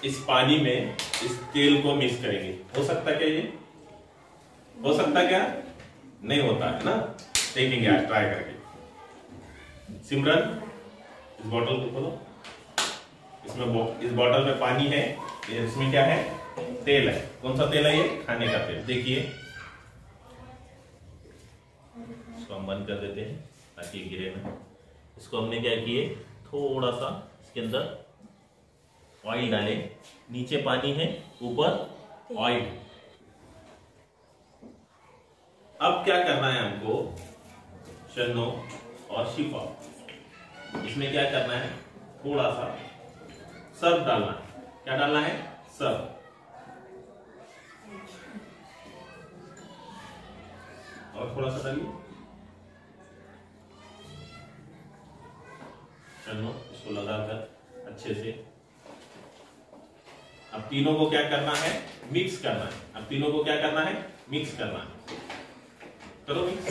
इस पानी में इस तेल को मिक्स करेंगे। हो सकता क्या ये? हो सकता क्या? नहीं होता है ना। देखेंगे आज ट्राई करके। सिमरन इस बोतल को खोलो। इसमें इस बोतल में पानी है, इसमें क्या है? तेल है। कौन सा तेल है ये? खाने का तेल। देखिए इसको हम बंद कर देते हैं ताकि गिरे ना। इसको हमने क्या किए, थोड़ा सा इसके अंदर ऑयल डाले। नीचे पानी है, ऊपर ऑयल। अब क्या करना है हमको, शन्नो और शिफा, इसमें क्या करना है, थोड़ा सा सर्फ डालना है। क्या डालना है? सर्फ। और थोड़ा सा डालिए। शन्नो इसको लगाकर अच्छे से। अब तीनों को क्या करना है? मिक्स करना है। अब तीनों को क्या करना है? मिक्स करना है। करो मिक्स।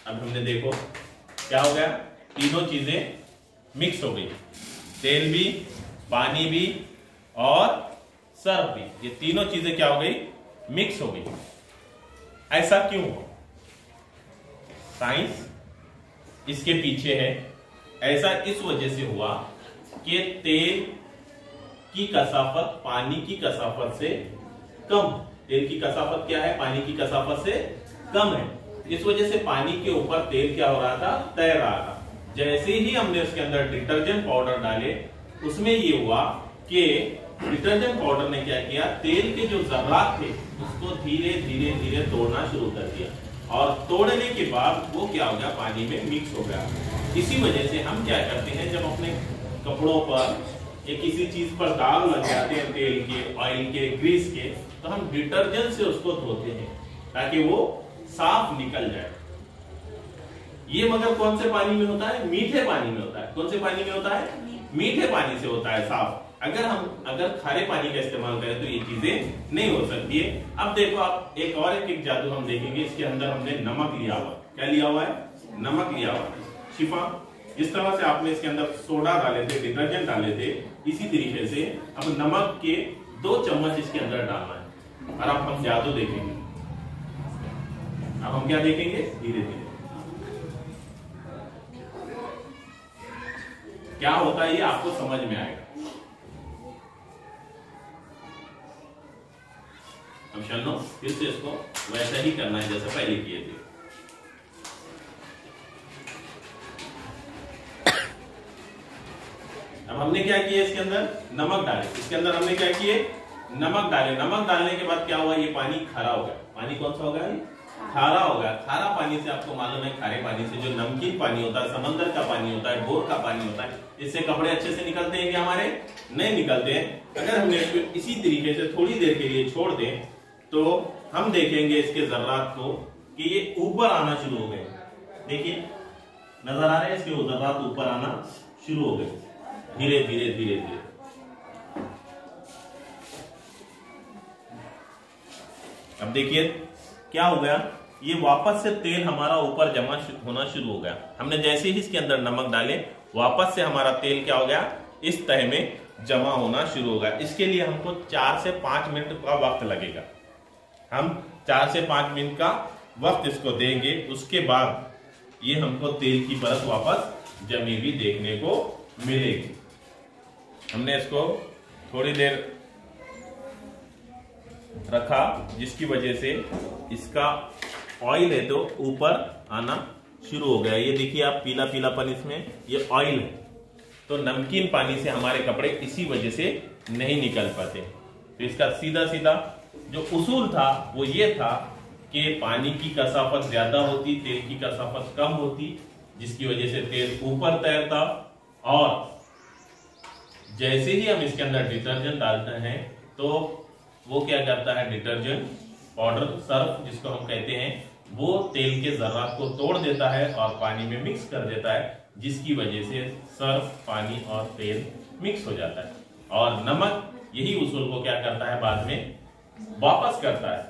अब हमने देखो क्या हो गया, तीनों चीजें मिक्स हो गई। तेल भी, पानी भी और सर्फ भी, ये तीनों चीजें क्या हो गई? मिक्स हो गई। ऐसा क्यों? साइंस इसके पीछे है। ऐसा इस वजह से हुआ कि तेल की कसाफत पानी की कसाफत से कम। तेल की कसाफत क्या है? पानी की कसाफत से कम है। इस वजह से पानी के ऊपर तेल क्या हो रहा था? तैर रहा था। जैसे ही हमने उसके अंदर डिटर्जेंट पाउडर डाले, उसमें ये हुआ कि डिटर्जेंट पाउडर ने क्या किया, तेल के जो जर्रात थे उसको धीरे धीरे धीरे तोड़ना शुरू कर दिया। और तोड़ने के बाद वो क्या हो गया? पानी में मिक्स हो गया। इसी वजह से हम क्या करते हैं, जब अपने कपड़ों पर या किसी चीज पर दाग लग जाते हैं, तेल के, ऑयल के, ग्रीस के, तो हम डिटर्जेंट से उसको धोते हैं ताकि वो साफ निकल जाए। ये मगर कौन से पानी में होता है? मीठे पानी में होता है। कौन से पानी में होता है? मीठे पानी से होता है साफ। अगर खारे पानी का इस्तेमाल करें तो ये चीजें नहीं हो सकती है। अब देखो आप एक जादू हम देखेंगे। इसके अंदर हमने नमक लिया हुआ। क्या लिया हुआ है? नमक लिया हुआ है। शिफा, जिस तरह से आपने इसके अंदर सोडा डाले थे, डिटर्जेंट डाले थे, इसी तरीके से अब नमक के 2 चम्मच इसके अंदर डालना है। और अब हम जादू देखेंगे। अब हम क्या देखेंगे? धीरे धीरे क्या होता है ये आपको समझ में आएगा। अब चलो फिर से इसको वैसा ही करना है जैसे पहले किए थे। अब हमने क्या किया, इसके अंदर नमक डाले। इसके अंदर हमने क्या किए? नमक डाले। नमक डालने के बाद क्या हुआ? ये पानी खारा हो गया। पानी कौन सा हो गया? खारा हो गया। खारा पानी से आपको मालूम है, खारे पानी से जो नमकीन पानी होता है, समंदर का पानी होता है, बोर का पानी होता है, इससे कपड़े अच्छे से निकलते हैं क्या हमारे? नहीं निकलते हैं। अगर हमने इसको इसी तरीके से थोड़ी देर के लिए छोड़ दें तो हम देखेंगे इसके जर्रात को कि ये ऊपर आना शुरू हो गए। देखिए नजर आ रहे हैं, इसके जर्रात ऊपर आना शुरू हो गए धीरे धीरे धीरे धीरे। अब देखिए क्या हो गया, ये वापस से तेल हमारा ऊपर जमा होना शुरू हो गया। हमने जैसे ही इसके अंदर नमक डाले, वापस से हमारा तेल क्या हो गया? इस तह में जमा होना शुरू हो गया। इसके लिए हमको 4 से 5 मिनट का वक्त लगेगा। हम 4 से 5 मिनट का वक्त इसको देंगे। उसके बाद ये हमको तेल की परत वापस जमी हुई देखने को मिलेगी। हमने इसको थोड़ी देर रखा, जिसकी वजह से इसका ऑयल है तो ऊपर आना शुरू हो गया। ये देखिए आप, पीला पीलापन इसमें, ये ऑयल है। तो नमकीन पानी से हमारे कपड़े इसी वजह से नहीं निकल पाते। तो इसका सीधा सीधा जो उसूल था वो ये था कि पानी की कसाफत ज्यादा होती, तेल की कसाफत कम होती, जिसकी वजह से तेल ऊपर तैरता। और जैसे ही हम इसके अंदर डिटर्जेंट डालते हैं तो वो क्या करता है, डिटर्जेंट पाउडर, सर्फ जिसको हम कहते हैं, वो तेल के जर्रात को तोड़ देता है और पानी में मिक्स कर देता है, जिसकी वजह से सर्फ, पानी और तेल मिक्स हो जाता है। और नमक यही उसूल को क्या करता है, बाद में वापस करता है।